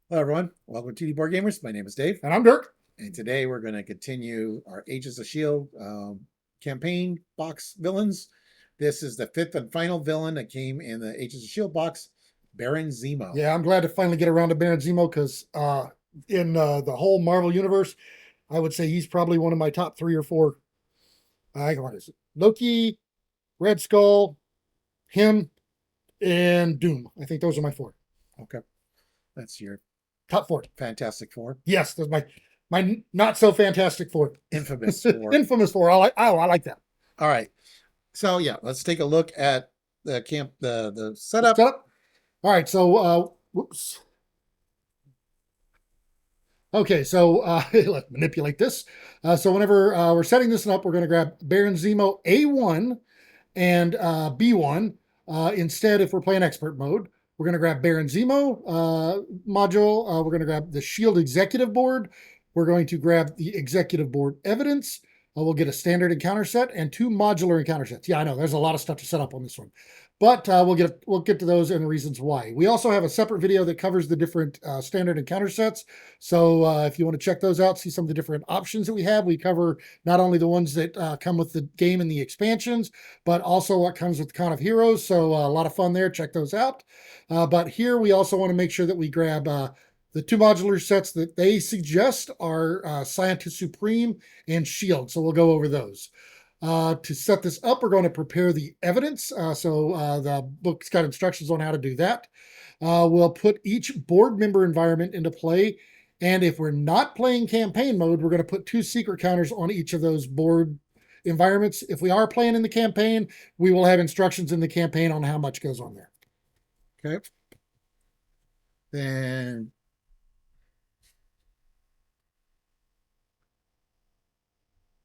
Hello, everyone. Welcome to TD Board Gamers. My name is Dave, And I'm Dirk. and today we're going to continue our Agents of S.H.I.E.L.D. Campaign box villains. This is the fifth and final villain that came in the Agents of S.H.I.E.L.D. box, Baron Zemo. Yeah, I'm glad to finally get around to Baron Zemo because in the whole Marvel universe, I would say he's probably one of my top three or four. What is it? Loki, Red Skull, him, and Doom. I think those are my four. Okay, that's your Top four. Fantastic Four, Yes, that's my not so fantastic four. infamous four. Infamous four. I like that. All right, so yeah, let's take a look at the setup. Setup. All right, so whoops. Okay, so let's manipulate this. So whenever we're setting this up, we're going to grab Baron Zemo A1 and B1. Instead, if we're playing expert mode, we're going to grab Baron Zemo module. We're going to grab the Shield Executive Board. We're going to grab the Executive Board Evidence. We'll get a standard encounter set and two modular encounter sets. Yeah, I know there's a lot of stuff to set up on this one, but we'll get to those and the reasons why. We also have a separate video that covers the different standard encounter sets. So if you want to check those out, see some of the different options that we have. We cover not only the ones that come with the game and the expansions, but also what comes with Con of Heroes. So a lot of fun there. Check those out. But here we also want to make sure that we grab the two modular sets that they suggest are Scientist Supreme and Shield. So we'll go over those. To set this up, we're going to prepare the evidence. The book's got instructions on how to do that. We'll put each board member environment into play. And if we're not playing campaign mode, we're going to put two secret counters on each of those board environments. If we are playing in the campaign, we will have instructions in the campaign on how much goes on there. Okay. Then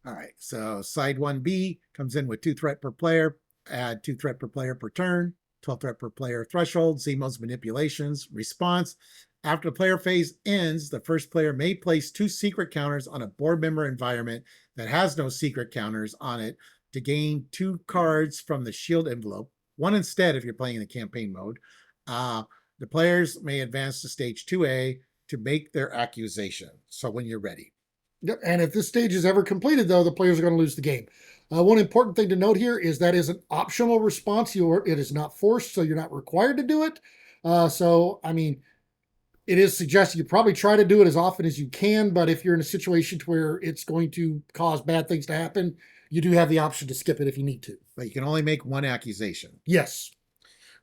all right, so side 1B comes in with 2 threat per player, add 2 threat per player per turn, 12 threat per player threshold, Zemo's manipulations, response. After the player phase ends, the first player may place 2 secret counters on a board member environment that has no secret counters on it to gain 2 cards from the shield envelope, 1 instead if you're playing in the campaign mode. The players may advance to stage 2A to make their accusation. So when you're ready. Yep. And if this stage is ever completed, though, the players are going to lose the game. One important thing to note here is that is an optional response. It is not forced, so you're not required to do it. I mean, it is suggested you probably try to do it as often as you can, but if you're in a situation where it's going to cause bad things to happen, you do have the option to skip it if you need to. But you can only make 1 accusation. Yes.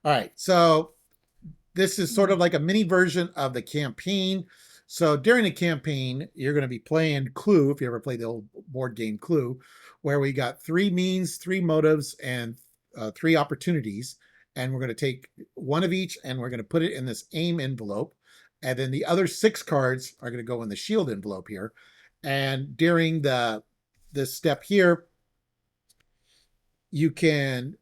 All right, so this is sort of like a mini version of the campaign. So during the campaign, you're going to be playing Clue, if you ever played the old board game Clue, where we got 3 means, 3 motives, and 3 opportunities. And we're going to take 1 of each, and we're going to put it in this aim envelope. And then the other 6 cards are going to go in the shield envelope here. And during this step here, you can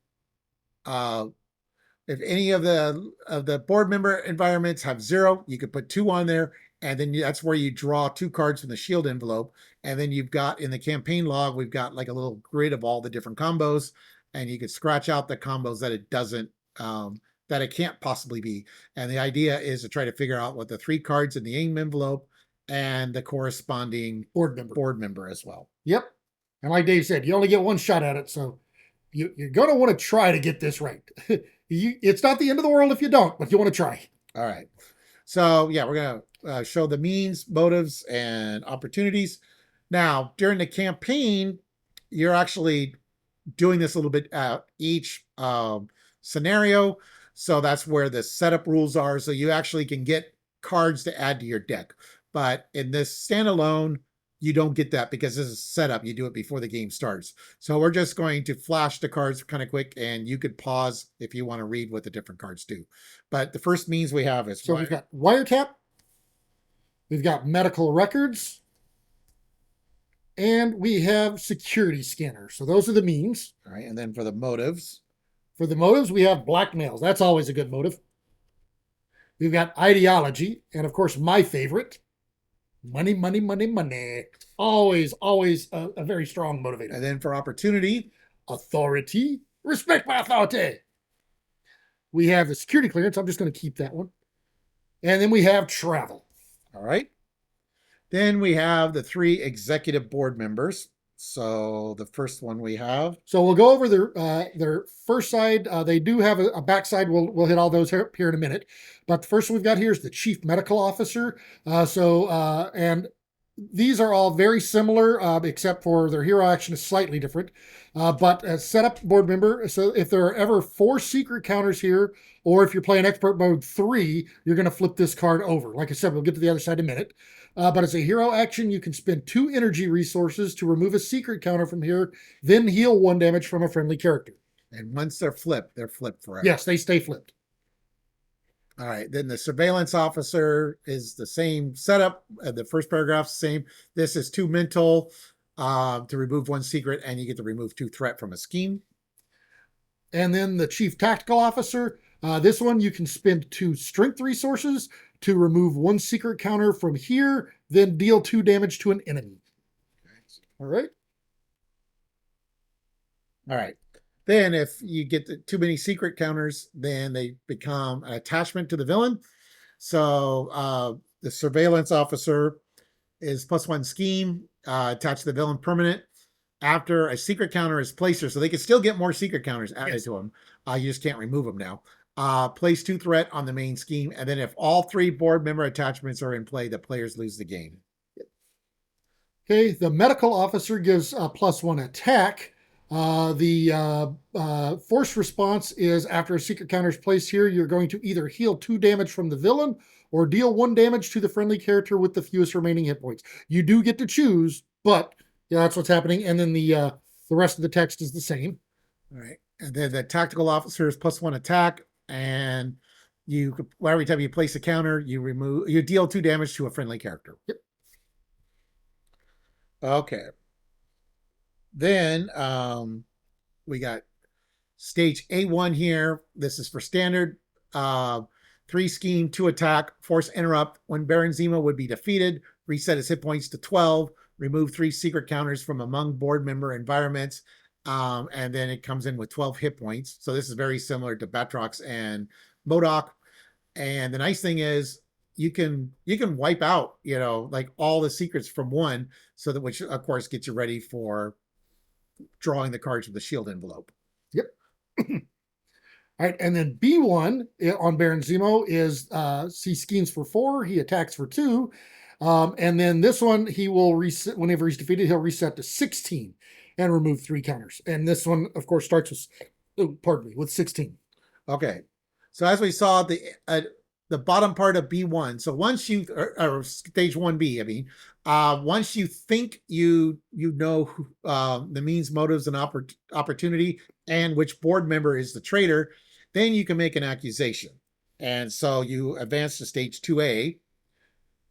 if any of the board member environments have 0, you could put 2 on there, and then that's where you draw 2 cards from the shield envelope. And then you've got in the campaign log, we've got like a little grid of all the different combos, and you could scratch out the combos that it doesn't, that it can't possibly be. And the idea is to try to figure out what the 3 cards in the aim envelope and the corresponding board member as well. Yep. And like Dave said, you only get 1 shot at it, so you're going to want to try to get this right. It's not the end of the world if you don't, but you want to try. All right. So yeah, we're going to show the means, motives, and opportunities. Now, during the campaign, you're actually doing this a little bit each scenario. So that's where the setup rules are. So you actually can get cards to add to your deck. But in this standalone, you don't get that because this is setup. You do it before the game starts. So we're just going to flash the cards kind of quick, and you could pause if you want to read what the different cards do. But the first means we have is we've got wiretap, we've got medical records, and we have security scanner. So those are the means. All right, and then for the motives. For the motives, we have blackmails. That's always a good motive. We've got ideology, and of course, my favorite, money, money, money, money. Always a very strong motivator. And then for opportunity, authority. Respect my authority. We have the security clearance. I'm just going to keep that one. And then we have travel. All right. Then we have the 3 executive board members. So the first one we have. So we'll go over their first side. They do have a backside. We'll hit all those here in a minute. But the first one we've got here is the chief medical officer. And these are all very similar, except for their hero action is slightly different. But as setup board member, so if there are ever 4 secret counters here, or if you're playing expert mode 3, you're going to flip this card over. Like I said, we'll get to the other side in a minute. But as a hero action, you can spend 2 energy resources to remove a secret counter from here, then heal 1 damage from a friendly character. And once they're flipped forever. Yes, they stay flipped. All right. Then the surveillance officer is the same setup. The first paragraph, same. This is 2 mental to remove 1 secret, and you get to remove 2 threat from a scheme. And then the chief tactical officer. This one, you can spend 2 strength resources to remove 1 secret counter from here, then deal 2 damage to an enemy. All right. All right. Then if you get too many secret counters, then they become an attachment to the villain. So the surveillance officer is +1 scheme attached to the villain permanent after a secret counter is placed here. So they can still get more secret counters added to them. You just can't remove them now. Place 2 threat on the main scheme. And then if all 3 board member attachments are in play, the players lose the game. Okay, the medical officer gives a +1 attack. The force response is after a secret counter is placed here, you're going to either heal 2 damage from the villain or deal 1 damage to the friendly character with the fewest remaining hit points. You do get to choose, but yeah, that's what's happening. And then the rest of the text is the same. All right. And then the tactical officer is +1 attack, and every time you place a counter, you deal 2 damage to a friendly character. Yep. Okay. Then we got stage A1 here. This is for standard. 3 scheme, 2 attack, force interrupt. When Baron Zemo would be defeated, reset his hit points to 12, remove 3 secret counters from among board member environments. And then it comes in with 12 hit points. So this is very similar to Batrox and MODOK. And the nice thing is you can wipe out, like all the secrets from one, so that, which of course gets you ready for drawing the cards with the shield envelope. Yep. All right, and then B1 on Baron Zemo is he schemes for 4, he attacks for 2, and then this one he will reset whenever he's defeated. He'll reset to 16 and remove 3 counters. And this one, of course, starts with 16. Okay, so as we saw, the bottom part of B1. So once you or stage 1B, I mean, once you think you know the means, motives, and opportunity, and which board member is the traitor, then you can make an accusation. And so you advance to stage 2A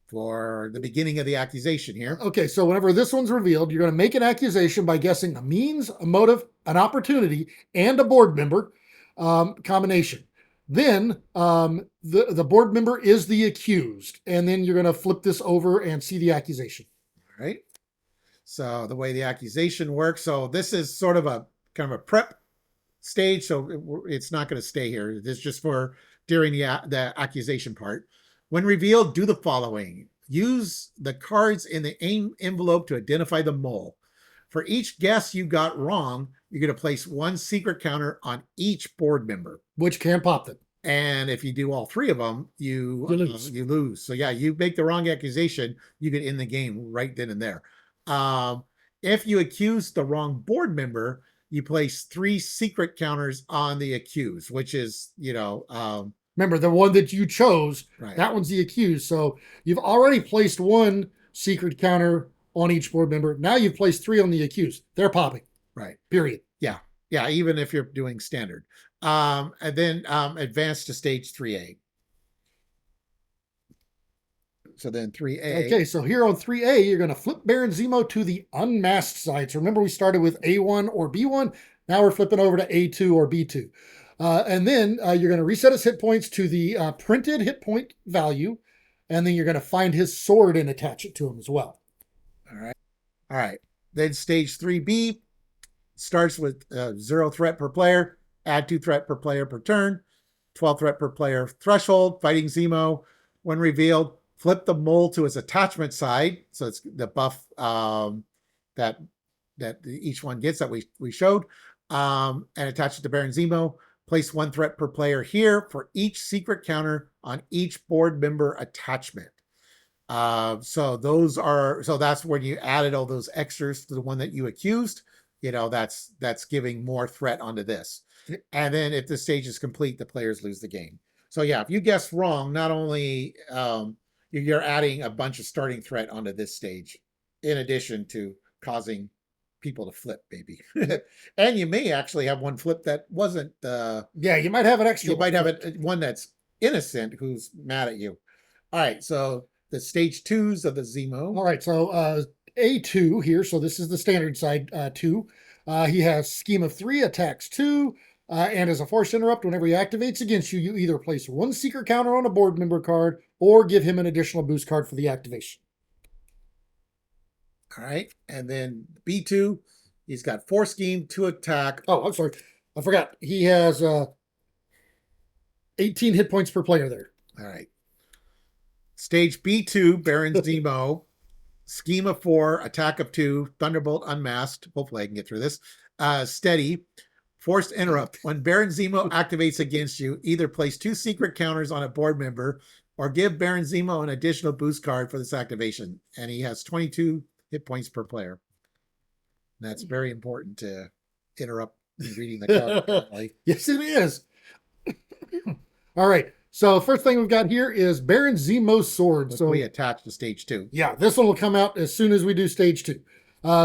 for the beginning of the accusation here. Okay, so whenever this one's revealed, you're going to make an accusation by guessing a means, a motive, an opportunity, and a board member combination. Then the board member is the accused, and then you're going to flip this over and see the accusation. All right. So the way the accusation works, so this is sort of a kind of a prep stage, so it's not going to stay here. This is just for during the accusation part. When revealed, do the following. Use the cards in the envelope to identify the mole. For each guess you got wrong, you're going to place 1 secret counter on each board member, which can pop them. And if you do all 3 of them, you lose. So yeah, you make the wrong accusation, you get in the game right then and there. If you accuse the wrong board member, you place 3 secret counters on the accused, which is, remember the one that you chose, right. That one's the accused. So you've already placed 1 secret counter on each board member. Now you've placed 3 on the accused. They're popping. Right. Period. Yeah. Yeah. Even if you're doing standard. And then advance to stage 3A. So then 3A. Okay, so here on 3A, you're going to flip Baron Zemo to the unmasked side. So remember, we started with A1 or B1. Now we're flipping over to A2 or B2. And then you're going to reset his hit points to the printed hit point value. And then you're going to find his sword and attach it to him as well. All right. All right. Then stage 3B starts with 0 threat per player, add 2 threat per player per turn, 12 threat per player threshold, fighting Zemo. When revealed, Flip the mole to its attachment side, so it's the buff that each one gets that we showed, and attach it to Baron Zemo. Place 1 threat per player here for each secret counter on each board member attachment. So that's when you added all those extras to the one that you accused. That's giving more threat onto this. And then if the stage is complete, the players lose the game. So yeah, if you guess wrong, not only you're adding a bunch of starting threat onto this stage, in addition to causing people to flip, maybe. And you may actually have one flip that wasn't. Yeah, you might have an extra. You might have one that's innocent who's mad at you. All right, so the stage 2s of the Zemo. All right, so A2 here. So this is the standard side 2. He has scheme of 3, attacks 2, and as a forced interrupt, whenever he activates against you, you either place 1 secret counter on a board member card or give him an additional boost card for the activation. All right, and then B2, he's got 4 scheme, 2 attack. Oh, I'm sorry, I forgot. He has 18 hit points per player there. All right. Stage B2, Baron Zemo, scheme of 4, attack of 2, Thunderbolt unmasked. Hopefully I can get through this. Steady, forced interrupt. When Baron Zemo activates against you, either place 2 secret counters on a board member or give Baron Zemo an additional boost card for this activation. And he has 22 hit points per player. And that's very important to interrupt reading the card, apparently. Yes, it is. All right. So first thing we've got here is Baron Zemo's sword. Which so we attach to stage 2. Yeah, this one will come out as soon as we do stage 2.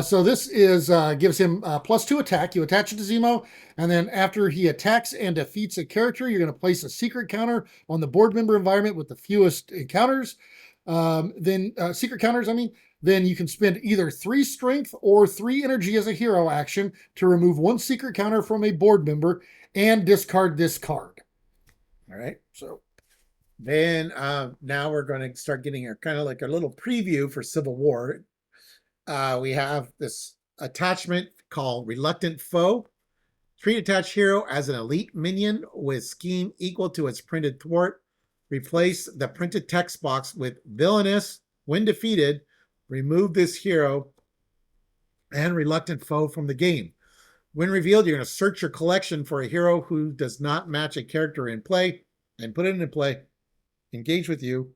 So this is gives him +2 attack. You attach it to Zemo, and then after he attacks and defeats a character, you're going to place a secret counter on the board member environment with the fewest encounters. Secret counters, then you can spend either 3 strength or 3 energy as a hero action to remove 1 secret counter from a board member and discard this card. All right. So then now we're going to start getting a kind of like a little preview for Civil War. We have this attachment called Reluctant Foe. Treat attached hero as an elite minion with scheme equal to its printed thwart. Replace the printed text box with villainous. When defeated, remove this hero and Reluctant Foe from the game. When revealed, you're going to search your collection for a hero who does not match a character in play and put it into play. Engage with you.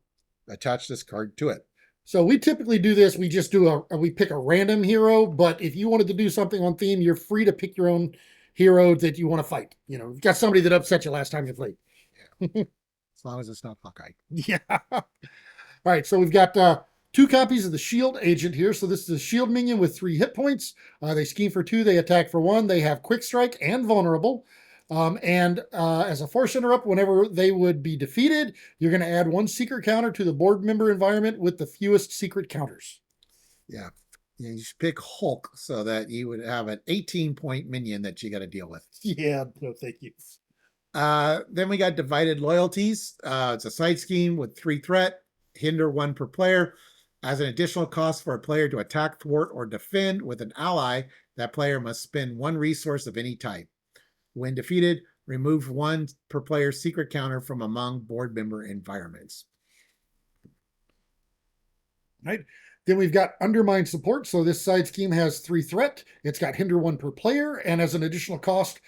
Attach this card to it. So we typically do this. We just we pick a random hero, but if you wanted to do something on theme, you're free to pick your own hero that you want to fight. You've got somebody that upset you last time you played. Yeah. As long as it's not Hawkeye. Yeah. All right. So we've got 2 copies of the S.H.I.E.L.D. agent here. So this is a S.H.I.E.L.D. minion with 3 hit points. They scheme for 2. They attack for 1. They have quick strike and vulnerable. As a force interrupt, whenever they would be defeated, you're going to add 1 secret counter to the board member environment with the fewest secret counters. Yeah. You should pick Hulk so that you would have an 18-point minion that you got to deal with. Yeah, no, thank you. Then we got Divided Loyalties. It's a side scheme with 3 threat, hinder 1 per player. As an additional cost for a player to attack, thwart, or defend with an ally, that player must spend 1 resource of any type. When defeated, remove 1 per player secret counter from among board member environments. Right. Then we've got Undermine Support. So this side scheme has 3 threat. It's got hinder 1 per player, and as an additional cost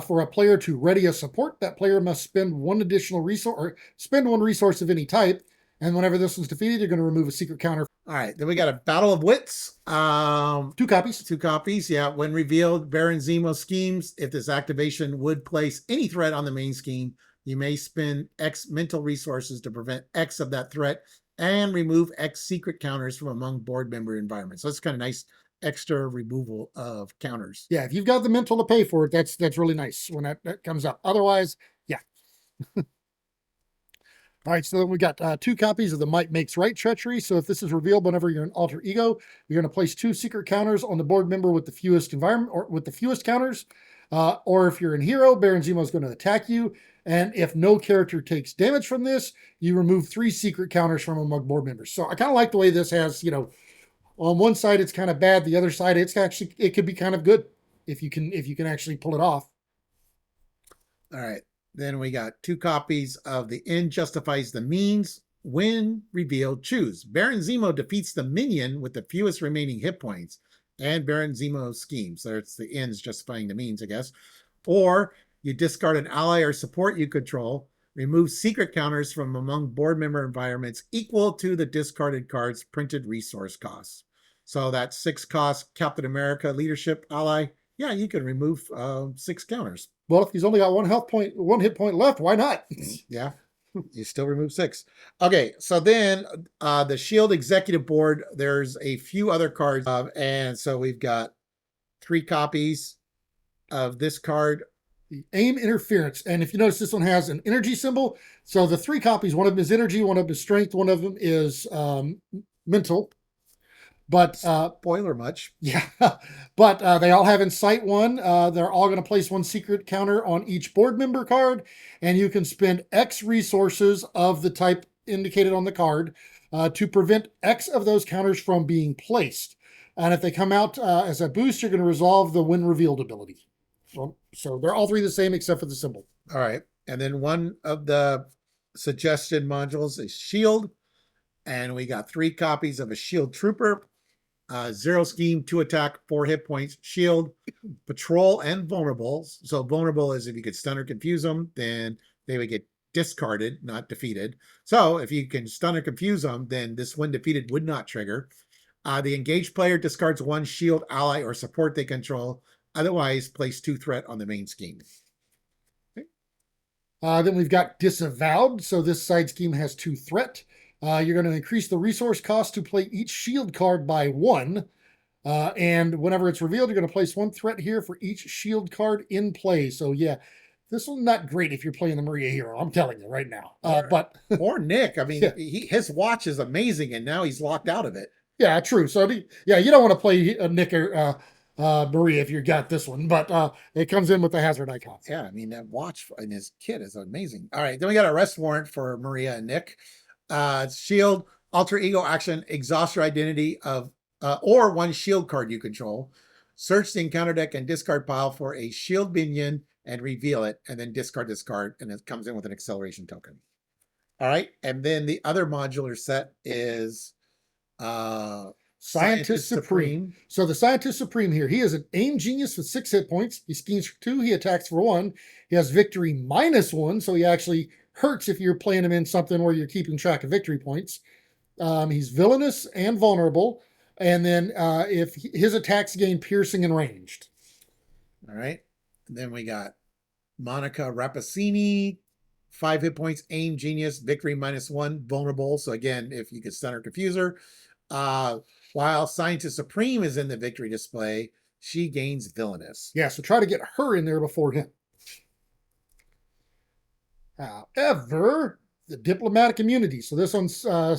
for a player to ready a support, that player must spend 1 additional resource or spend 1 resource of any type. And whenever this one's defeated, you're going to remove a secret counter. All right. Then we got a Battle of Wits. 2 copies. 2 copies. Yeah. When revealed, Baron Zemo schemes. If this activation would place any threat on the main scheme, you may spend X mental resources to prevent X of that threat and remove X secret counters from among board member environments. So it's kind of nice extra removal of counters. Yeah. If you've got the mental to pay for it, that's really nice when that comes up. Otherwise, yeah. All right, so then we got 2 copies of the Might Makes Right Treachery. So if this is revealed whenever you're an alter ego, you're going to place 2 secret counters on the board member with the fewest environment or with the fewest counters. Or if you're in hero, Baron Zemo is going to attack you. And if no character takes damage from this, you remove 3 secret counters from among board members. So I kind of like the way this has, on one side it's kind of bad, the other side it could be kind of good if you can actually pull it off. All right. Then we got 2 copies of The End Justifies the Means. when revealed, choose. Baron Zemo defeats the minion with the fewest remaining hit points, and Baron Zemo schemes. So it's the ends justifying the means, I guess. Or you discard an ally or support you control, remove secret counters from among board member environments equal to the discarded card's printed resource costs. So that 6 cost Captain America leadership ally, yeah, you can remove 6 counters. Well, if he's only got one hit point left, why not? Yeah, you still remove 6. Okay, so then the Shield Executive Board, there's a few other cards, and so we've got 3 copies of this card. The aim interference. And if you notice, this one has an energy symbol. So the 3 copies, one of them is energy, one of them is strength, one of them is mental. But spoiler much. Yeah, but they all have Incite 1. They're all going to place 1 secret counter on each board member card, and you can spend X resources of the type indicated on the card to prevent X of those counters from being placed. And if they come out as a boost, you're going to resolve the when revealed ability. So they're all 3 the same except for the symbol. All right, and then one of the suggested modules is Shield, and we got 3 copies of a Shield Trooper. 0 scheme, 2 attack, 4 hit points, shield, patrol, and vulnerable. So vulnerable is if you could stun or confuse them, then they would get discarded, not defeated. So if you can stun or confuse them, then this when defeated would not trigger. The engaged player discards 1 shield, ally, or support they control. Otherwise, place 2 threat on the main scheme. Okay. Then we've got Disavowed. So this side scheme has 2 threat. You're going to increase the resource cost to play each shield card by 1. And whenever it's revealed, you're going to place 1 threat here for each shield card in play. So yeah, this one's not great if you're playing the Maria hero. I'm telling you right now. But or Nick. I mean, yeah. His watch is amazing, and now he's locked out of it. Yeah, true. So yeah, you don't want to play Nick or Maria if you got this one, but it comes in with the hazard icon. Yeah, I mean, that watch in his kit is amazing. All right, then we got an arrest warrant for Maria and Nick. Shield, alter ego action, exhaust your identity of or 1 shield card you control. Search the encounter deck and discard pile for a shield minion and reveal it, and then discard this card, and it comes in with an acceleration token. All right, and then the other modular set is Scientist Supreme. So the Scientist Supreme here, he is an aim genius with 6 hit points. He schemes for 2, he attacks for 1. He has victory -1, so he actually hurts if you're playing him in something where you're keeping track of victory points. He's villainous and vulnerable. And then if his attacks gain piercing and ranged. All right. And then we got Monica Rapacini, 5 hit points, aim genius, victory -1, vulnerable. So again, if you could stun or confuse her. While Scientist Supreme is in the victory display, she gains villainous. Yeah, so try to get her in there before him. However, the diplomatic immunity. So this one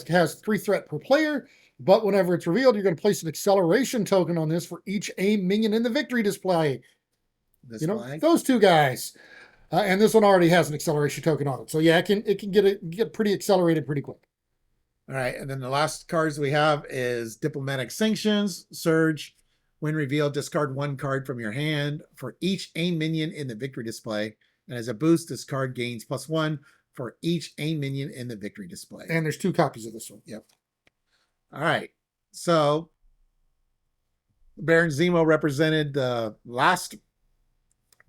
has 3 threat per player, but whenever it's revealed, you're going to place an acceleration token on this for each aim minion in the victory display. Those 2 guys. And this one already has an acceleration token on it. So yeah, it can get pretty accelerated pretty quick. All right, and then the last cards we have is Diplomatic Sanctions, Surge. When revealed, discard 1 card from your hand for each aim minion in the victory display. And as a boost, this card gains +1 for each aim minion in the victory display. And there's 2 copies of this one. Yep. All right. So Baron Zemo represented the last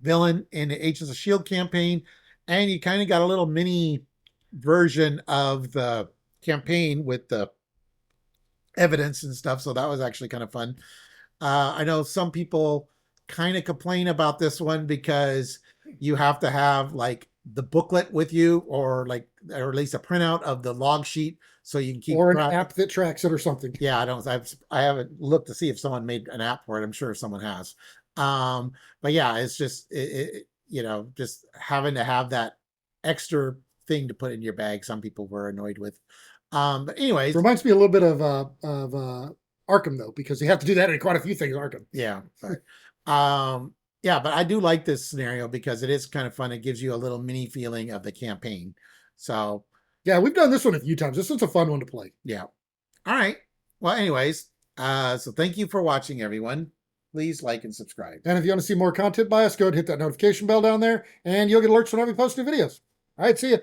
villain in the Agents of S.H.I.E.L.D. campaign. And you kind of got a little mini version of the campaign with the evidence and stuff. So that was actually kind of fun. I know some people kind of complain about this one because you have to have like the booklet with you or at least a printout of the log sheet so you can keep or an app that tracks it or something. Yeah, I haven't looked to see if someone made an app for it. I'm sure someone has. But yeah, it's just just having to have that extra thing to put in your bag. Some people were annoyed with. But anyways, it reminds me a little bit of Arkham though, because you have to do that in quite a few things. Arkham. Yeah. But, yeah, but I do like this scenario because it is kind of fun. It gives you a little mini feeling of the campaign. So yeah, we've done this one a few times. This one's a fun one to play. Yeah. All right. Well, anyways, so thank you for watching, everyone. Please like and subscribe. And if you want to see more content by us, go ahead and hit that notification bell down there, and you'll get alerts whenever we post new videos. All right, see you.